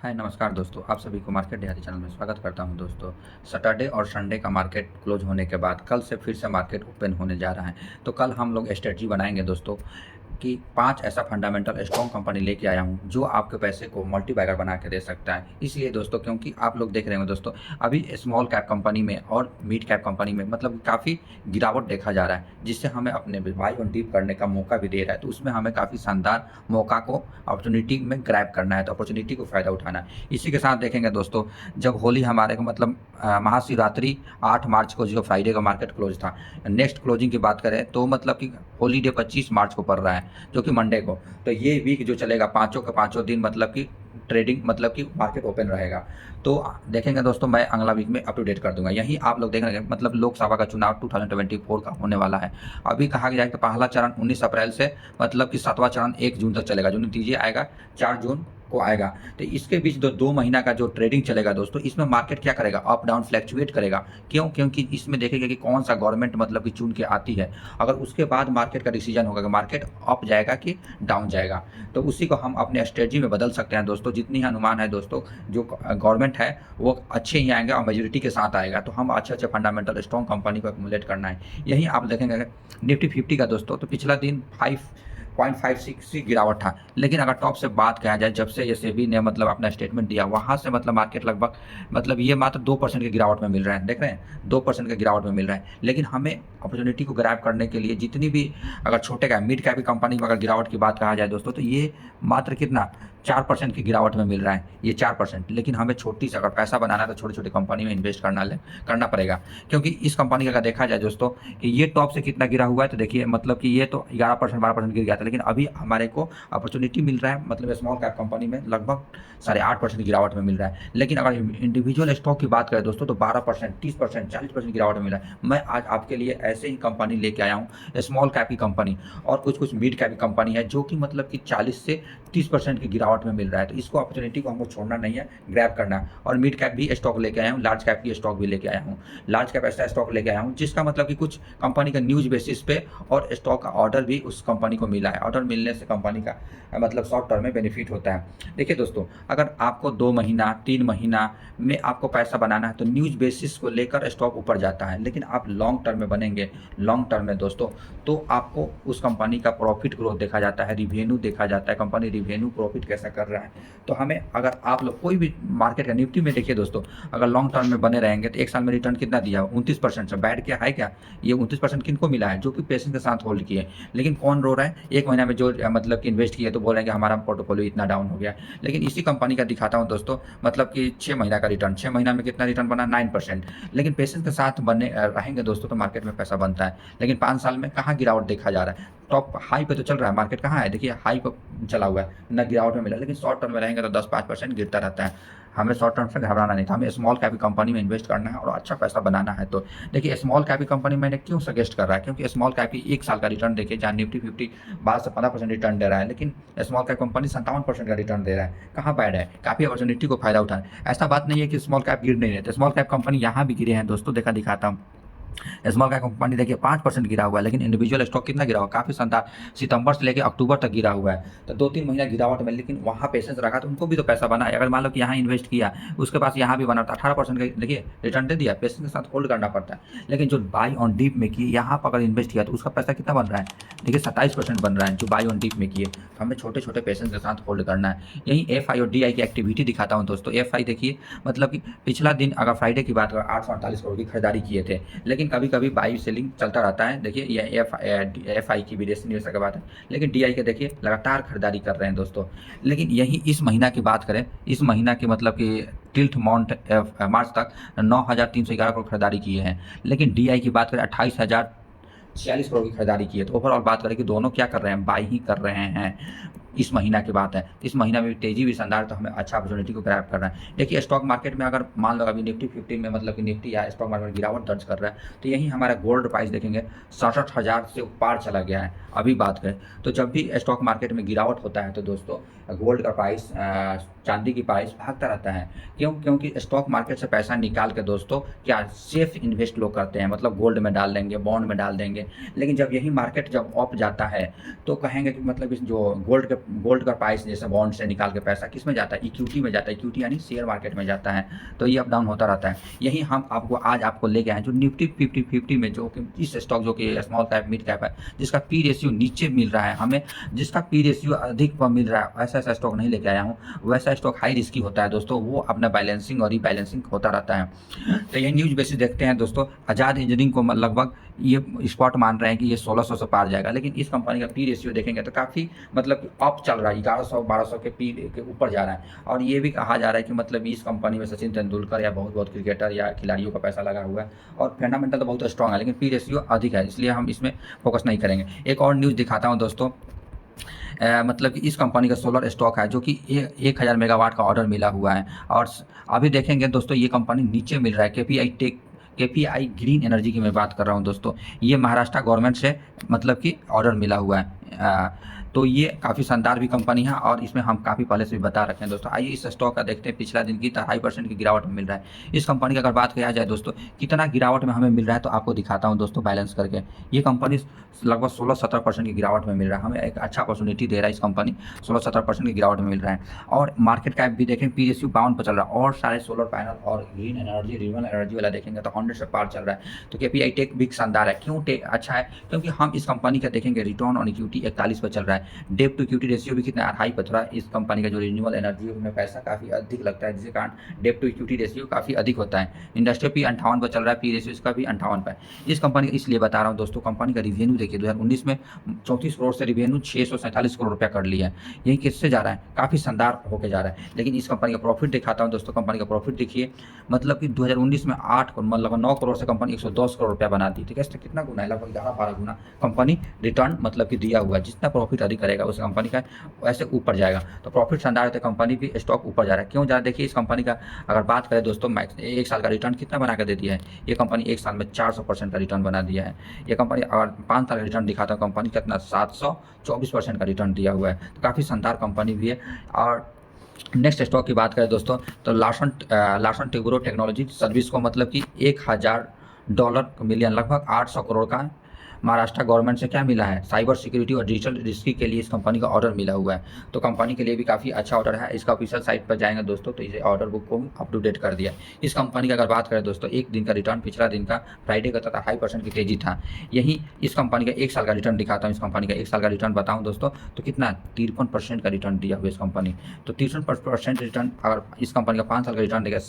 हाय नमस्कार दोस्तों, आप सभी को मार्केट दिहाड़ी चैनल में स्वागत करता हूं दोस्तों। सैटरडे और संडे का मार्केट क्लोज होने के बाद कल से फिर से मार्केट ओपन होने जा रहा है। तो कल हम लोग स्ट्रेटजी बनाएंगे दोस्तों कि 5 ऐसा फंडामेंटल स्ट्रॉन्ग कंपनी लेके आया हूं जो आपके पैसे को मल्टीबैगर बना के दे सकता है। इसलिए दोस्तों, क्योंकि आप लोग देख रहे होंगे दोस्तों, अभी स्मॉल कैप कंपनी में और मिड कैप कंपनी में मतलब काफ़ी गिरावट देखा जा रहा है, जिससे हमें अपने बाई ऑन डिप करने का मौका भी दे रहा है। तो उसमें हमें काफ़ी शानदार मौका को अपॉर्चुनिटी में ग्रैब करना है, तो अपॉर्चुनिटी को फ़ायदा उठाना है। इसी के साथ देखेंगे दोस्तों, जब होली हमारे को मतलब महाशिवरात्रि 8 मार्च को जो फ्राइडे का मार्केट क्लोज था, नेक्स्ट क्लोजिंग की बात करें तो मतलब कि हॉलीडे 25 मार्च को पड़ रहा है, जो कि मंडे को। तो ये वीक जो चलेगा पाँचों के पाँचों दिन मतलब कि ट्रेडिंग मतलब कि मार्केट ओपन रहेगा। तो देखेंगे दोस्तों, मैं अगला वीक में अप टू डेट कर दूंगा। यही आप लोग देख रहे हैं मतलब लोकसभा का चुनाव 2024 का होने वाला है। अभी कहा गया है कि पहला चरण 19 अप्रैल से मतलब कि 7वां चरण 1 जून तक चलेगा, जो नतीजे आएगा 4 जून को आएगा। तो इसके बीच दो महीना का जो ट्रेडिंग चलेगा दोस्तों, इसमें मार्केट क्या करेगा, अप डाउन फ्लैक्चुएट करेगा। क्यों? क्योंकि इसमें देखेगा कि कौन सा गवर्नमेंट मतलब कि चुन के आती है। अगर उसके बाद मार्केट का डिसीजन होगा कि मार्केट अप जाएगा कि डाउन जाएगा, तो उसी को हम अपने स्ट्रेटजी में बदल सकते हैं दोस्तों। जितनी अनुमान है दोस्तों, जो गवर्नमेंट है वो अच्छे ही आएंगे और मेजोरिटी के साथ आएगा। तो हम अच्छे अच्छे फंडामेंटल स्ट्रॉन्ग कंपनी को एक्युमुलेट करना है। यही आप देखेंगे निफ्टी 50 का दोस्तों, तो पिछला दिन 5.56 की गिरावट था। लेकिन अगर टॉप से बात किया जाए, जब से ये सेबी ने मतलब अपना स्टेटमेंट दिया, वहाँ से मतलब मार्केट लगभग मतलब ये मात्र 2% की गिरावट में मिल रहा है। देख रहे हैं, 2% की गिरावट में मिल रहा है। लेकिन हमें अपॉर्चुनिटी को ग्रैब करने के लिए जितनी भी अगर छोटे का मिड कैप की कंपनी में अगर गिरावट की बात कहा जाए दोस्तों, तो ये मात्र कितना 4% की गिरावट में मिल रहा है, ये 4%। लेकिन हमें छोटी से अगर पैसा बनाना है तो छोटी छोटी कंपनी में इन्वेस्ट करना पड़ेगा। क्योंकि इस कंपनी का अगर देखा जाए दोस्तों कि ये टॉप से कितना गिरा हुआ है, तो देखिए मतलब कि ये तो 11% 12% गिर गया था। लेकिन अभी हमारे को अपॉर्चुनिटी मिल रहा है मतलब स्मॉल कैप कंपनी में लगभग 8.5% की गिरावट में मिल रहा है। लेकिन अगर इंडिविजुअल स्टॉक की बात करें दोस्तों, तो 12%, 30%, 40% गिरावट में मिल रहा है। मैं आज आपके लिए ऐसे ही कंपनी लेके आया हूँ, स्मॉल कैप की कंपनी और कुछ मिड कैप की कंपनी है, जो कि मतलब कि 40 से 30% की गिरावट में मिल रहा है। तो इसको अपॉर्चुनिटी को हमको छोड़ना नहीं है, ग्रैब करना है। और मिड कैप भी स्टॉक लेके आया हूँ, लार्ज कैप की स्टॉक भी लेके आया हूँ। लार्ज कैप ऐसा स्टॉक लेके आया हूँ जिसका मतलब कि कुछ कंपनी का न्यूज बेसिस पे और स्टॉक का ऑर्डर भी उस कंपनी को मिला है। ऑर्डर मिलने से कंपनी का मतलब शॉर्ट टर्म में बेनिफिट होता है। देखिए दोस्तों, अगर आपको 2 महीना 3 महीना में आपको पैसा बनाना है तो न्यूज बेसिस को लेकर स्टॉक ऊपर जाता है। लेकिन आप लॉन्ग टर्म में बनेंगे, लॉन्ग टर्म में दोस्तों, तो आपको उस कंपनी का प्रॉफिट ग्रोथ देखा जाता है, रिवेन्यू देखा जाता है, कंपनी रिवेन्यू प्रॉफिट कैसा कर रहा है। तो हमें अगर आप लोग कोई भी मार्केट का निफ्टी में देखिए दोस्तों, अगर लॉन्ग टर्म में बने रहेंगे तो 1 साल में रिटर्न कितना दिया, 29% से बैठ क्या है क्या, ये 29% किनको मिला है, जो कि पेशेंस के साथ होल्ड किए। लेकिन कौन रो रहा है, 1 महीना में जो मतलब कि इन्वेस्ट किए तो बोल रहे हैं कि हमारा पोर्टफोलियो इतना डाउन हो गया। लेकिन इसी कंपनी का दिखाता हूँ दोस्तों, मतलब कि 6 महीना का रिटर्न, 6 महीना में कितना रिटर्न बना, 9%। लेकिन पेशेंस के साथ बने रहेंगे दोस्तों तो मार्केट में पैसा बनता है। लेकिन 5 साल में कहाँ गिरावट देखा जा रहा है, टॉप हाई पे तो चल रहा है मार्केट, कहाँ है देखिए, हाई पे चला हुआ है, न गिरावट में मिला। लेकिन शॉर्ट टर्म में रहेंगे तो 10-5% गिरता रहता है। हमें शॉर्ट टर्म से घबराना नहीं था, हमें स्मॉल कैप कंपनी में इन्वेस्ट करना है और अच्छा पैसा बनाना है। तो देखिए, स्मॉल कैप कंपनी मैंने क्यों सजेस्ट कर रहा है, क्योंकि स्मॉल कैप की 1 साल का रिटर्न देखिए, जहाँ निफ्टी 50 12 से 15% रिटर्न दे रहा है, लेकिन स्मॉल कैप कंपनी 57% का रिटर्न दे रहा है। कहाँ बैड है, काफ़ी अपॉर्चुनिटी को फायदा उठाना। ऐसा बात नहीं है कि स्मॉल कैप गिर नहीं रहे, तो स्मॉल कैप कंपनी यहाँ भी गिरे हैं दोस्तों, दिखाता हूँ। स्मॉल कैप कंपनी देखिए 5% गिरा हुआ है, लेकिन इंडिविजुअल स्टॉक कितना गिरा हुआ है, काफ़ी शानदार, सितंबर से लेकर अक्टूबर तक गिरा हुआ है। तो 2-3 महीना गिरावट में, लेकिन वहाँ पेशेंस रखा तो उनको भी तो पैसा बना है। अगर मान लो कि यहाँ इन्वेस्ट किया, उसके पास यहाँ भी बना था, 18% का देखिए रिटर्न दे दिया। पेशेंस के साथ होल्ड करना पड़ता है। लेकिन जो बाई ऑन डीप में किए, यहाँ पर अगर इन्वेस्ट किया तो उसका पैसा कितना बन रहा है, देखिए 27% बन रहा है, जो बाई ऑन डीप में किए। तो हमें छोटे छोटे पेशेंस के साथ होल्ड करना है। यही एफ आई और डी आई की एक्टिविटी दिखाता हूँ दोस्तों। एफ आई देखिए, मतलब कि पिछला दिन अगर फ्राइडे की बात करें 848 करोड़ की खरीदारी किए थे। लेकिन कभी कभी बाई सेलिंग चलता रहता है। देखिए, ये एफ आई की विदेशी निवेश की बात है। लेकिन डी आई के देखिए लगातार खरीदारी कर रहे हैं दोस्तों। लेकिन यही इस महीना की बात करें, इस महीना की मतलब कि टिल्थ माउंट मार्च तक 9,311 करोड़ खरीदारी किए हैं। लेकिन डी आई की बात करें 28,046 करोड़ की खरीदारी की है। तो ओवरऑल बात करें कि दोनों क्या कर रहे हैं, बाई ही कर रहे हैं। इस महीना की बात है, इस महीना में तेजी भी शानदार, तो हमें अच्छा अपॉर्चुनिटी को ग्रैब करना है। देखिए, स्टॉक मार्केट में अगर मान लो अभी निफ्टी 50 में मतलब कि निफ्टी या स्टॉक मार्केट में गिरावट दर्ज कर रहा है, तो यही हमारा गोल्ड प्राइस देखेंगे 67,000 से पार चला गया है। अभी बात करें तो जब भी स्टॉक मार्केट में गिरावट होता है तो दोस्तों गोल्ड का प्राइस, चांदी की प्राइस भागता रहता है। क्यों? क्योंकि स्टॉक मार्केट से पैसा निकाल के दोस्तों क्या सेफ इन्वेस्ट लोग करते हैं, मतलब गोल्ड में डाल देंगे, बॉन्ड में डाल देंगे। लेकिन जब यही मार्केट जब अप जाता है तो कहेंगे कि मतलब इस जो गोल्ड के गोल्ड का प्राइस जैसे बॉन्ड से निकाल के पैसा किस में जाता है, इक्विटी में जाता है, इक्विटी यानी शेयर मार्केट में जाता है, तो ये अप डाउन होता रहता है। यही हम आज आपको लेके आए जो निफ्टी 50 में, जो कि इस स्टॉक जो कि स्मॉल कैप मिड कैप है, जिसका पी रेशियो नीचे मिल रहा है, हमें जिसका पी रेशियो अधिक पर मिल रहा है, ऐसा स्टॉक नहीं लेके आया हूँ। वैसा स्टॉक हाई रिस्की होता है दोस्तों, वो अपना बैलेंसिंग और रीबैलेंसिंग होता रहता है। तो ये न्यूज बेसिस देखते हैं दोस्तों, आज़ाद इंजीनियरिंग को लगभग ये स्पॉट मान रहे हैं कि ये 1600 से पार जाएगा, लेकिन इस कंपनी का पी रेशियो देखेंगे तो काफ़ी मतलब अप चल रहा है, 1100-1200 के पी के ऊपर जा रहा है। और ये भी कहा जा रहा है कि मतलब इस कंपनी में सचिन तेंदुलकर या बहुत क्रिकेटर या खिलाड़ियों का पैसा लगा हुआ है, और फंडामेंटल तो बहुत स्ट्रॉन्ग है, लेकिन पी रेशियो अधिक है, इसलिए हम इसमें फोकस नहीं करेंगे। एक और न्यूज़ दिखाता हूँ दोस्तों, मतलब कि इस कंपनी का सोलर स्टॉक है जो कि 1000 मेगावाट का ऑर्डर मिला हुआ है। और अभी देखेंगे दोस्तों, ये कंपनी नीचे मिल रहा है, केपीआई ग्रीन एनर्जी की मैं बात कर रहा हूँ दोस्तों। ये महाराष्ट्र गवर्नमेंट से मतलब कि ऑर्डर मिला हुआ है, तो ये काफ़ी शानदार भी कंपनी है, और इसमें हम काफ़ी पहले से भी बता रखे हैं दोस्तों। आइए इस स्टॉक का देखते हैं, पिछला दिन की 2.5% की गिरावट में मिल रहा है। इस कंपनी का अगर बात किया जाए दोस्तों, कितना गिरावट में हमें मिल रहा है, तो आपको दिखाता हूँ दोस्तों बैलेंस करके। ये कंपनी लगभग 16-17% की गिरावट में मिल रहा है, हमें एक अच्छा अपॉर्चुनिटी दे रहा है इस कंपनी, 16-17% की गिरावट में मिल रहा है। और मार्केट कैप भी देखें, पी रेशियो 52 पर चल रहा है, और सारे सोलर पैनल और ग्रीन एनर्जी, रिन्यूएबल एनर्जी वाला देखेंगे तो 100 से पार चल रहा है। तो केपीआई टेक भी शानदार है। क्यों टेक अच्छा है? क्योंकि हम इस कंपनी का देखेंगे रिटर्न ऑन इक्विटी 41 पर चल रहा है, डेट टू इक्विटी रेशियो भी कितना हाई पर चल रहा है। इस कंपनी का जो रिन्यूएबल एनर्जी है उसमें पैसा काफ़ी अधिक लगता है, जिसके कारण डेट टू इक्विटी रेशियो काफ़ी अधिक होता है। इंडस्ट्री भी 58 पर चल रहा है, पी रेशियो इसका भी 58 पर। इस कंपनी का इसलिए बता रहा हूँ दोस्तों, कंपनी का रिवेन्यू देखिए, 2019 में 34 करोड़ से रिवेन्यू 647 करोड़ रुपया कर लिया है। यही किससे जा रहा है? काफ़ी शानदार होकर जा रहा है। लेकिन इस कंपनी का प्रॉफिट दिखाता हूँ दोस्तों, कंपनी का प्रॉफिट देखिए, मतलब कि 2019 में 9 करोड़ से कंपनी 110 करोड़ रुपया बनाती थी। कैसे कितना गुना है? लगभग 11-12 गुना कंपनी रिटर्न मतलब कि दिया हुआ है। जितना प्रॉफिट अधिक करेगा उस कंपनी का वैसे ऊपर जाएगा, तो प्रॉफिट शानदार है तो कंपनी भी स्टॉक ऊपर जा रहा है। क्यों जा रहा है? देखिए इस कंपनी का अगर बात करें दोस्तों, मैक्स 1 साल का रिटर्न कितना बना कर दे दिया है ये कंपनी, 1 साल में 400% का रिटर्न बना दिया है। ये कंपनी अगर 5 साल का रिटर्न दिखाता है, कंपनी कितना 724% का रिटर्न दिया हुआ है, तो काफ़ी शानदार कंपनी भी है। और नेक्स्ट स्टॉक की बात करें दोस्तों, तो लार्सन टोब्रो टेक्नोलॉजी सर्विस को मतलब कि $1000 मिलियन, लगभग 800 करोड़ का महाराष्ट्र गवर्नमेंट से क्या मिला है? साइबर सिक्योरिटी और डिजिटल रिस्क के लिए इस कंपनी का ऑर्डर मिला हुआ है, तो कंपनी के लिए भी काफ़ी अच्छा ऑर्डर है। इसका ऑफिशियल साइट पर जाएंगे दोस्तों, तो इसे ऑर्डर बुक को अप टू डेट कर दिया। इस कंपनी का अगर बात करें दोस्तों, एक दिन का रिटर्न पिछला दिन का फ्राइडे का था 2.5% की तेजी था। यही इस कंपनी का 1 साल का रिटर्न दिखाता हूँ। इस कंपनी का 1 साल का रिटर्न बताऊँ दोस्तों, तो कितना 53% का रिटर्न दिया हुआ इस कंपनी। तो 53% रिटर्न, अगर इस कंपनी का 5 साल का रिटर्न देगा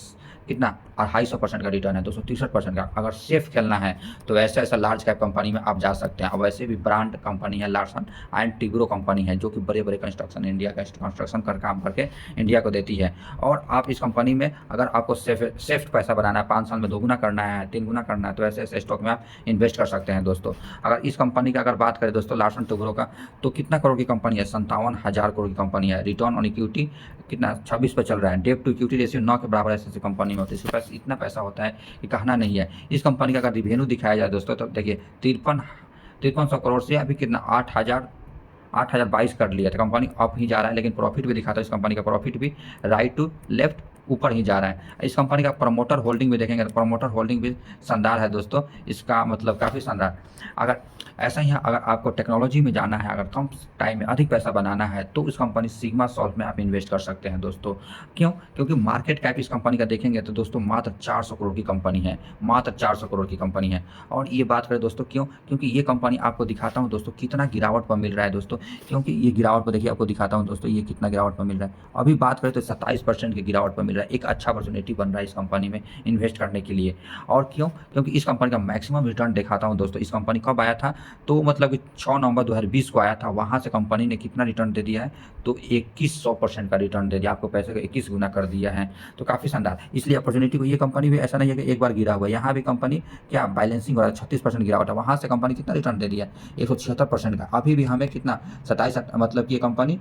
कितना 250% का रिटर्न है दोस्तों, 63% का। अगर सेफ खेलना है तो ऐसा लार्ज कैप कंपनी में आप जा सकते हैं। अब वैसे भी ब्रांड कंपनी है, लार्सन एंड टोब्रो कंपनी है, जो कि बड़े कंस्ट्रक्शन इंडिया का कंस्ट्रक्शन कर काम करके इंडिया को देती है। और आप इस कंपनी में अगर आपको सेफ पैसा बनाना है, 5 साल में 2 गुना करना है, 3 गुना करना है, तो ऐसे स्टॉक में आप इन्वेस्ट कर सकते हैं दोस्तों। अगर इस कंपनी का अगर बात करें दोस्तों, लार्सन टोब्रो का, तो कितना करोड़ की कंपनी है? 57,000 करोड़ की कंपनी है। रिटर्न ऑन इक्विटी कितना 26 पर चल रहा है। डेट टू इक्विटी रेशियो 9 के बराबर ऐसे कंपनी में होती है। इसके पास इतना पैसा होता है कि कहना नहीं है। इस कंपनी का अगर रिवेन्यू दिखाया जाए दोस्तों, तो देखिए 5300 करोड़ से अभी कितना 8,022 कर लिया था। कंपनी अप ही जा रहा है, लेकिन प्रॉफिट भी दिखाता है। इस कंपनी का प्रॉफिट भी राइट टू लेफ्ट ऊपर ही जा रहा है। इस कंपनी का प्रमोटर होल्डिंग भी देखेंगे तो प्रमोटर होल्डिंग भी शानदार है दोस्तों, इसका मतलब काफ़ी शानदार। अगर ऐसा ही अगर आपको टेक्नोलॉजी में जाना है, अगर कम टाइम में अधिक पैसा बनाना है, तो इस कंपनी सिग्मा सॉल्व में आप इन्वेस्ट कर सकते हैं दोस्तों। क्यों? क्योंकि मार्केट कैप इस कंपनी का देखेंगे तो दोस्तों मात्र 400 करोड़ की कंपनी है, मात्र 400 करोड़ की कंपनी है। और ये बात करें दोस्तों, क्यों? क्योंकि ये कंपनी आपको दिखाता हूँ दोस्तों कितना गिरावट पर मिल रहा है दोस्तों। क्योंकि ये गिरावट पर देखिए, आपको दिखाता हूँ दोस्तों ये कितना गिरावट पर मिल रहा है। अभी बात करें तो 27% की गिरावट पर मिल रहा है। एक अच्छा अपॉर्चुनिटी बन रहा है इस कंपनी में इन्वेस्ट करने के लिए। और क्यों? क्योंकि इस कंपनी का मैक्सिमम रिटर्न दिखाता हूँ दोस्तों। इस कंपनी कब आया था? तो मतलब कि 6 नवंबर 2020 को आया था। वहाँ से कंपनी ने कितना रिटर्न दे दिया है? तो 2100% का रिटर्न दे दिया, आपको पैसे का 21 गुना कर दिया है। तो काफ़ी शानदार, इसलिए अपॉर्चुनिटी को, ये कंपनी भी ऐसा नहीं है कि एक बार गिरा हुआ है। यहाँ भी कंपनी क्या बैलेंसिंग हो रहा है, 36% गिरावट है। वहाँ से कंपनी कितना रिटर्न दे दिया? 176% का। अभी भी हमें कितना 27, मतलब कि ये कंपनी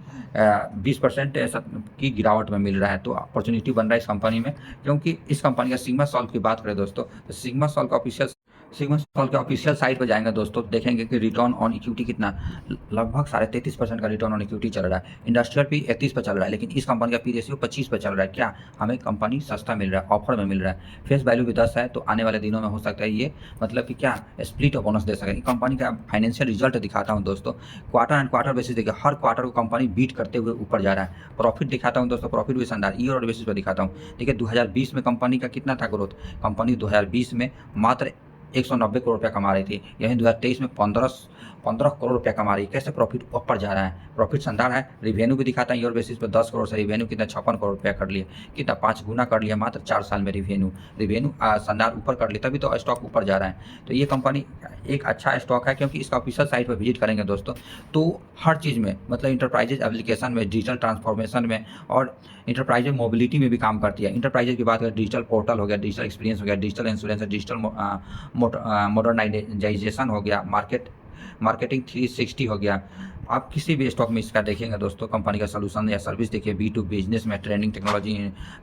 20% की गिरावट में मिल रहा है। तो अपॉर्चुनिटी बन रहा है इस कंपनी में। क्योंकि इस कंपनी का सिग्मा सॉल्व की बात करें दोस्तों, तो सिग्मा सॉल्व का ऑफिशियल सिग्मा सॉल के ऑफिशियल साइट पर जाएंगे दोस्तों, देखेंगे कि रिटर्न ऑन इक्विटी कितना, लगभग 33.5% का रिटर्न ऑन इक्विटी चल रहा है। इंडस्ट्रियल पी 31 पर चल रहा है, लेकिन इस कंपनी का पी रेशियो 25 पर चल रहा है। क्या हमें कंपनी सस्ता मिल रहा है, ऑफर में मिल रहा है। फेस वैल्यू भी 10 है, तो आने वाले दिनों में हो सकता है ये मतलब कि क्या स्प्लिट और बोनस दे सके। कंपनी का फाइनेंशियल रिजल्ट दिखाता हूँ दोस्तों, क्वार्टर एंड क्वार्टर बेसिस देखिए, हर क्वार्टर को कंपनी बीट करते हुए ऊपर जा रहा है। प्रॉफिट दिखाता हूँ दोस्तों, प्रॉफिट भी शानदार ईयर और बेसिस पर दिखाता हूँ। देखिए 2020 में कंपनी का कितना था ग्रोथ, कंपनी 2020 में मात्र 190 करोड़ रुपया कमा रही थी, यहीं 2023 में 15 करोड़ रुपया कमा रही है। कैसे प्रॉफिट ऊपर जा रहा है, प्रॉफिट शानदार है। रिवेन्यू भी दिखाता है ईयर बेसिस पे, 10 करोड़ से रिवेन्यू कितना 56 करोड़ रुपया कर लिया, कितना 5 गुना कर लिया मात्र 4 साल में। रिवेन्यू शानदार ऊपर कर लिया, तभी तो स्टॉक ऊपर जा रहा है। तो ये कंपनी एक अच्छा स्टॉक है, क्योंकि इसका ऑफिशियल साइट पर विजिट करेंगे दोस्तों, तो हर चीज़ में मतलब इंटरप्राइजेज एप्लीकेशन में, डिजिटल ट्रांसफॉर्मेशन में और इंटरप्राइजेज मोबिलिटी में भी काम करती है। इंटरप्राइजेज की बात करें, डिजिटल पोर्टल हो गया, डिजिटल एक्सपीरियंस हो गया, डिजिटल इंश्योरेंस, डिजिटल मॉडर्नाइजेशन हो गया, मार्केटिंग 360 हो गया। आप किसी भी स्टॉक में इसका देखेंगे दोस्तों, कंपनी का सोल्यूशन या सर्विस देखिए, B2 बिजनेस में, ट्रेंडिंग टेक्नोलॉजी,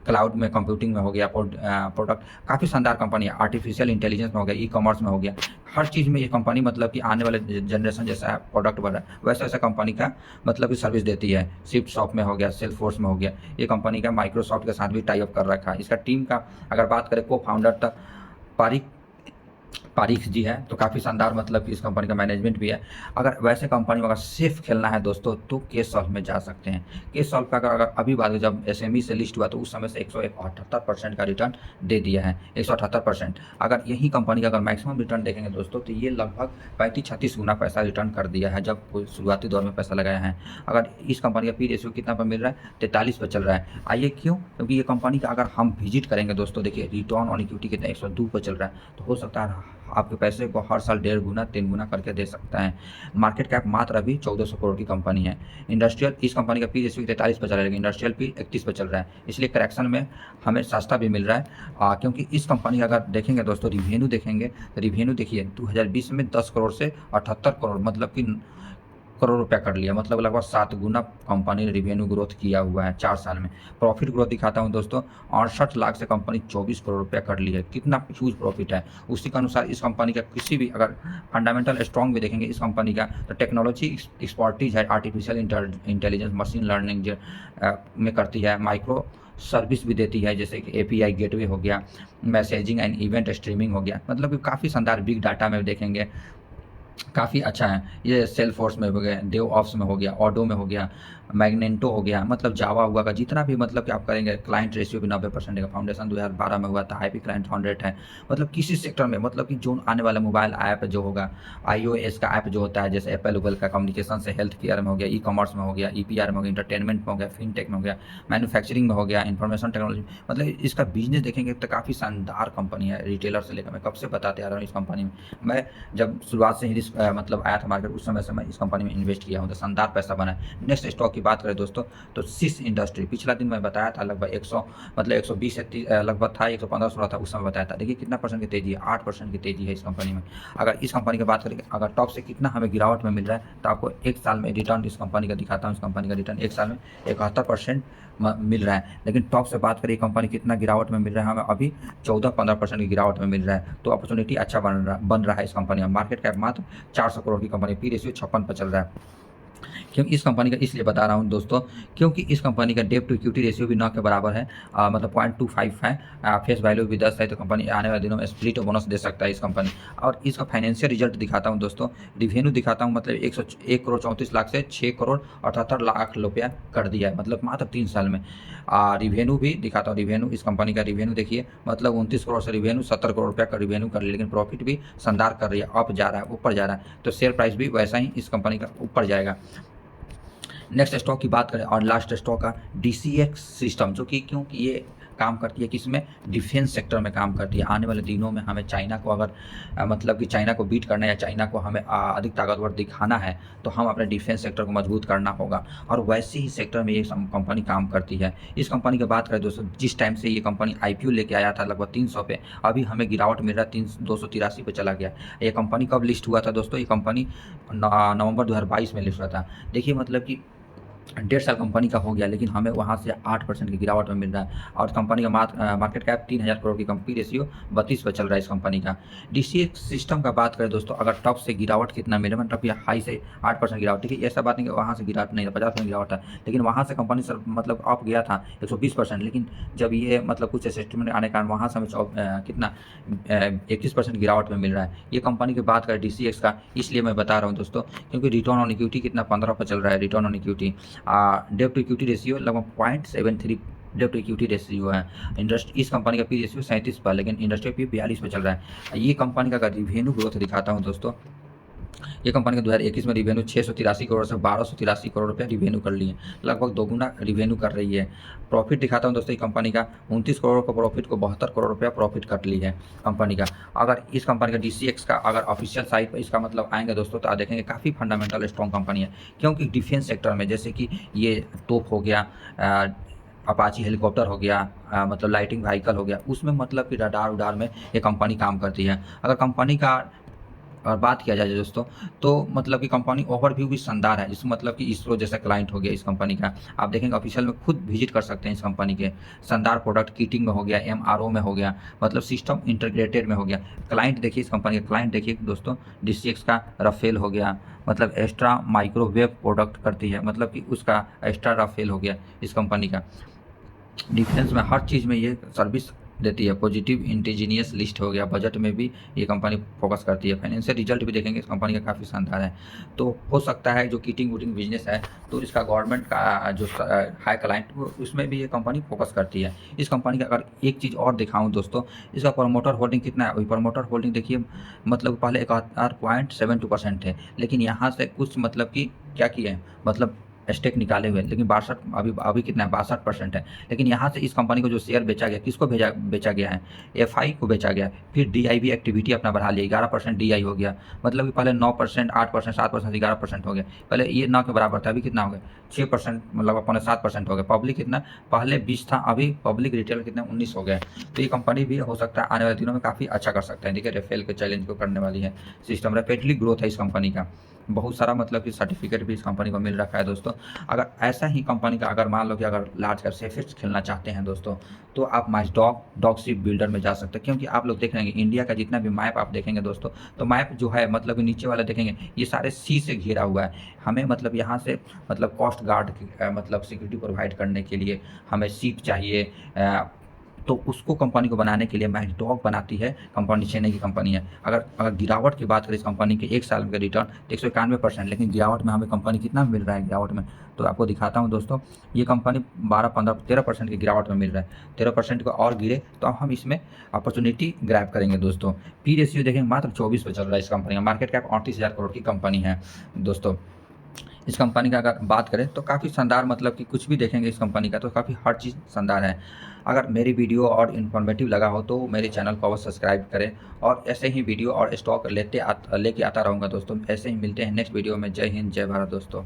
क्लाउड में, कंप्यूटिंग में हो गया, प्रोडक्ट काफ़ी शानदार कंपनी है। आर्टिफिशियल इंटेलिजेंस में हो गया, ई-कॉमर्स में हो गया, हर चीज़ में ये कंपनी मतलब कि आने वाले जनरेशन जैसा प्रोडक्ट बन रहा है वैसा वैसा कंपनी का मतलब कि सर्विस देती है। शिफ्ट शॉप में हो गया, सेल्स फोर्स में हो गया, ये कंपनी का माइक्रोसॉफ्ट के साथ भी टाई अप कर रखा है। इसका टीम का अगर बात करें, को फाउंडर तक पारीख जी है, तो काफ़ी शानदार मतलब कि इस कंपनी का मैनेजमेंट भी है। अगर वैसे कंपनी में अगर सेफ खेलना है दोस्तों, तो केस सॉल्व में जा सकते हैं। केस सॉल्व का अगर अभी बात करें, जब एसएमई से लिस्ट हुआ तो उस समय से 178% का रिटर्न दे दिया है, 178%। अगर यही कंपनी का अगर मैक्सिमम रिटर्न देखेंगे दोस्तों, तो ये लगभग 35-36 गुना पैसा रिटर्न कर दिया है जब कोई शुरुआती दौर में पैसा लगाया है। अगर इस कंपनी का पी रेशियो कितना पर मिल रहा है, 43 पर चल रहा है। आइए क्यों, क्योंकि ये कंपनी का अगर हम विजिट करेंगे दोस्तों, देखिए रिटर्न ऑन इक्विटी कितना 102 पर चल रहा है, तो हो सकता है आपके पैसे को हर साल 1.5 गुना 3 गुना करके दे सकता है। मार्केट कैप मात्र अभी 1400 करोड़ की कंपनी है। इंडस्ट्रियल, इस कंपनी का पी रेशियो 43 पर चल रहा है, लेकिन इंडस्ट्रियल पी 31 पर चल रहा है, इसलिए करेक्शन में हमें सस्ता भी मिल रहा है। क्योंकि इस कंपनी का अगर देखेंगे दोस्तों, रिवेन्यू देखेंगे तो रिवेन्यू देखिए 2020 में 10 करोड़ से 78 करोड़ मतलब कि करोड़ रुपया कर लिया, मतलब लगभग 7 गुना कंपनी ने रिवेन्यू ग्रोथ किया हुआ है 4 साल में। प्रॉफिट ग्रोथ दिखाता हूं दोस्तों, 68 लाख से कंपनी 24 करोड़ रुपया कर ली है, कितना ह्यूज प्रॉफिट है। उसी के अनुसार इस कंपनी का किसी भी अगर फंडामेंटल स्ट्रॉन्ग भी देखेंगे इस कंपनी का, तो टेक्नोलॉजी एक्सपर्टीज है, आर्टिफिशियल इंटेलिजेंस, मशीन लर्निंग में करती है, माइक्रो सर्विस भी देती है, जैसे कि एपीआई गेटवे हो गया, मैसेजिंग एंड इवेंट स्ट्रीमिंग हो गया, मतलब कि काफ़ी शानदार बिग डाटा में देखेंगे काफ़ी अच्छा है। ये सेल फोर्स में हो गया, देव ऑप्स में हो गया, ऑडो में हो गया, मैग्नेंटो हो गया, मतलब जावा हुआ का जितना भी मतलब कि आप करेंगे। क्लाइंट रेशियो भी 90% का, फाउंडेशन 2012 में हुआ था, आईपी क्लाइंट 100 है। मतलब किसी सेक्टर में मतलब कि जो आने वाला मोबाइल ऐप जो होगा, iOS का ऐप जो होता है, जैसे एप्पल गूगल का, कम्युनिकेशन से हेल्थ केयर में हो गया, ई कॉमर्स में हो गया, ईपीआर में हो गया, इंटरटेनमेंट में हो गया, फिनटेक में हो गया, मैन्युफैक्चरिंग में हो गया, इन्फॉर्मेशन टेक्नोलॉजी, मतलब इसका बिजनेस देखेंगे तो काफ़ी शानदार कंपनी है। रिटेलर से लेकर मैं कब से बताते आ रहा हूँ इस कंपनी में, मैं जब शुरुआत से ही मतलब आया था मार्केट, उस समय से मैं इस कंपनी में इन्वेस्ट किया हूँ, तो शानदार पैसा बना है। नेक्स्ट स्टॉक की बात करें दोस्तों, तो सिस इंडस्ट्री, पिछला दिन मैं बताया था लगभग 100 मतलब 120 से लगभग था, 115-16 था उस समय बताया था। देखिए कितना परसेंट की तेजी है, 8% की तेजी है इस कंपनी में। अगर इस कंपनी की बात करें, अगर टॉप से कितना हमें गिरावट में मिल रहा है, तो आपको एक साल में रिटर्न इस कंपनी का दिखाता हूँ। इस कंपनी का रिटर्न एक साल में 71% मिल रहा है। लेकिन टॉप से बात करें कंपनी कितना गिरावट में मिल रहा है, हमें अभी 14-15% की गिरावट में मिल रहा है। तो अपॉर्चुनिटी अच्छा बन रहा है इस कंपनी में। मार्केट कैप मात्र 400 करोड़ की कंपनी, पी रेशियो 56 पर चल रहा है। क्योंकि इस कंपनी का इसलिए बता रहा हूँ दोस्तों, क्योंकि इस कंपनी का डेट टू इक्विटी रेशियो भी 9 के बराबर है, मतलब 0.25 है। फेस वैल्यू भी 10 है, तो कंपनी आने वाले दिनों में स्प्लिट बोनस दे सकता है इस कंपनी। और इसका फाइनेंशियल रिजल्ट दिखाता हूँ दोस्तों, रिवेन्यू दिखाता हूँ, मतलब 1 करोड़ 34 लाख से 6 करोड़ 78 लाख रुपया कर दिया है, मतलब मात्र 3 साल में। रिवेन्यू भी दिखाता हूँ, रिवेन्यू इस कंपनी का रिवेन्यू देखिए, मतलब 29 करोड़ से रिवेन्यू 70 करोड़ रुपया का रिवेन्यू कर लिया, लेकिन प्रॉफिट भी शानदार कर रही है, अप जा रहा है, ऊपर जा रहा है। तो शेयर प्राइस भी वैसा ही इस कंपनी का ऊपर जाएगा। नेक्स्ट स्टॉक की बात करें और लास्ट स्टॉक का डीसीएक्स सिस्टम, जो कि क्योंकि ये काम करती है किसमें, डिफेंस सेक्टर में काम करती है। आने वाले दिनों में हमें चाइना को अगर मतलब कि चाइना को बीट करना है या चाइना को हमें अधिक ताकतवर दिखाना है, तो हम अपने डिफेंस सेक्टर को मजबूत करना होगा, और वैसे ही सेक्टर में ये कंपनी काम करती है। इस कंपनी की बात करें दोस्तों, जिस टाइम से ये कंपनी आईपीओ लेके आया था लगभग 300 पे, अभी हमें गिरावट मिल रहा है, 283 पे चला गया। ये कंपनी कब लिस्ट हुआ था दोस्तों, ये कंपनी नवंबर 2022 में लिस्ट हुआ था। देखिए मतलब कि डेढ़ साल कंपनी का हो गया, लेकिन हमें वहाँ से 8% की गिरावट में मिल रहा है और कंपनी का मार्केट कैप 3000 करोड़ की, पी रेशियो 32 पे चल रहा है इस कंपनी का। डीसीएक्स सिस्टम का बात करें दोस्तों, अगर टॉप से गिरावट कितना मिले, मतलब या हाई से 8% गिरावट, ठीक है, ऐसा बात नहीं कि वहाँ से गिरावट नहीं है, 50% गिरावट है, लेकिन वहाँ से कंपनी सर मतलब अप गया था 120%, लेकिन जब ये मतलब कुछ असेसमेंट आने के कारण वहाँ से हमें कितना 31% गिरावट में मिल रहा है। ये कंपनी की बात करें डीसीएक्स का, इसलिए मैं बता रहा हूँ दोस्तों, क्योंकि रिटर्न ऑन इक्विटी कितना 15 पर चल रहा है रिटर्न ऑन इक्विटी। डेब्ट टू इक्विटी रेशियो लगभग 0.73 डेब्ट टू इक्विटी रेशियो है। इंडस्ट्री इस कंपनी का पी रेशियो 37 पर, लेकिन इंडस्ट्री पी 42 पर चल रहा है। ये कंपनी का अगर रिवेन्यू ग्रोथ दिखाता हूँ दोस्तों, ये कंपनी का 2021 में रिवेन्यू 683 करोड़ से 1283 करोड़ रुपये रिवेन्यू कर लिए, लगभग दोगुना रिवेन्यू कर रही है। प्रॉफिट दिखाता हूँ दोस्तों, ये कंपनी का 29 करोड़ का प्रॉफिट को 72 करोड़ रुपया प्रॉफिट कट ली है कंपनी का। अगर इस कंपनी का डीसीएक्स का अगर ऑफिशियल साइट पर इसका मतलब आएंगे दोस्तों, तो आप देखेंगे काफ़ी फंडामेंटल स्ट्रॉन्ग कंपनी है, क्योंकि डिफेंस सेक्टर में जैसे कि ये तोप हो गया, अपाची हेलीकॉप्टर हो गया, मतलब लाइटिंग व्हीकल हो गया, उसमें मतलब कि रडार उडार में ये कंपनी काम करती है। अगर कंपनी का और बात किया जाए दोस्तों, तो मतलब कि कंपनी ओवरव्यू भी शानदार है, जिसमें मतलब कि इसरो जैसा क्लाइंट हो गया इस कंपनी का, आप देखेंगे ऑफिशियल में खुद विजिट कर सकते हैं इस कंपनी के। शानदार प्रोडक्ट किटिंग में हो गया, एमआरओ में हो गया, मतलब सिस्टम इंटीग्रेटेड में हो गया। क्लाइंट देखिए इस कंपनी का, क्लाइंट देखिए दोस्तों, डीसीएक्स का राफेल हो गया, मतलब एक्स्ट्रा माइक्रोवेव प्रोडक्ट करती है, मतलब कि उसका एक्स्ट्रा राफेल हो गया इस कंपनी का। डिफेंस में हर चीज़ में ये सर्विस देती है। पॉजिटिव इंडिजीनियस लिस्ट हो गया, बजट में भी ये कंपनी फोकस करती है। फाइनेंशियल रिजल्ट भी देखेंगे इस कंपनी का काफ़ी शानदार है। तो हो सकता है जो किटिंग वुटिंग बिजनेस है, तो इसका गवर्नमेंट का जो हाई क्लाइंट, उसमें भी ये कंपनी फोकस करती है। इस कंपनी का अगर एक चीज़ और दिखाऊँ दोस्तों, इसका प्रमोटर होल्डिंग कितना है, वही प्रमोटर होल्डिंग देखिए, मतलब पहले 71.72% थे, लेकिन यहाँ से कुछ मतलब कि क्या किया है, मतलब स्टेक निकाले हुए, लेकिन 62 अभी अभी कितना है, 62% है। लेकिन यहाँ से इस कंपनी को जो शेयर बेचा गया, किसको बेचा गया है, एफआई को बेचा गया। फिर डीआई भी एक्टिविटी अपना बढ़ा लिया, 11% डीआई हो गया, मतलब कि पहले 9%, 8%, 7%, 11% हो गया, पहले ये 9 के बराबर था, अभी कितना हो गया 6%, मतलब अपने 7% हो गया। पब्लिक कितना, पहले 20 था, अभी पब्लिक रिटेल कितना 19 हो गया। तो ये कंपनी भी हो सकता है आने वाले दिनों में काफ़ी अच्छा कर सकता है। देखिए रेफेल के चैलेंज को करने वाली है, सिस्टम रैपिडली ग्रोथ है इस कंपनी का, बहुत सारा मतलब कि सर्टिफिकेट भी इस कंपनी को मिल रखा है दोस्तों। अगर ऐसा ही कंपनी का अगर मान लो कि अगर लार्ज कैप सेफेस्ट खेलना चाहते हैं दोस्तों, तो आप डॉग शिप बिल्डर में जा सकते हैं, क्योंकि आप लोग देख रहे हैं इंडिया का जितना भी मैप आप देखेंगे दोस्तों, तो मैप जो है मतलब कि नीचे वाला देखेंगे, ये सारे सी से घिरा हुआ है। हमें मतलब यहाँ से मतलब कोस्ट गार्ड मतलब सिक्योरिटी प्रोवाइड करने के लिए हमें शिप चाहिए, तो उसको कंपनी को बनाने के लिए मैकडॉग बनाती है कंपनी, चेन्नई की कंपनी है। अगर अगर गिरावट की बात करें इस कंपनी के 1 साल में रिटर्न 191%, लेकिन गिरावट में हमें कंपनी कितना मिल रहा है गिरावट में, तो आपको दिखाता हूँ दोस्तों। ये कंपनी 12-15-13% की गिरावट में मिल रहा है, 13% को और गिरे तो हम इसमें अपॉर्चुनिटी ग्रैब करेंगे दोस्तों। पी रेशियो देखेंगे मात्र 24 पे चल रहा है इस कंपनी का, मार्केट कैप 38,000 करोड़ की कंपनी है दोस्तों। इस कंपनी का अगर बात करें तो काफ़ी शानदार, मतलब कि कुछ भी देखेंगे इस कंपनी का तो काफ़ी हर चीज़ शानदार है। अगर मेरी वीडियो और इन्फॉर्मेटिव लगा हो तो मेरे चैनल को अवश्य सब्सक्राइब करें, और ऐसे ही वीडियो और स्टॉक लेके आता रहूँगा दोस्तों। ऐसे ही मिलते हैं नेक्स्ट वीडियो में। जय हिंद, जय भारत दोस्तों।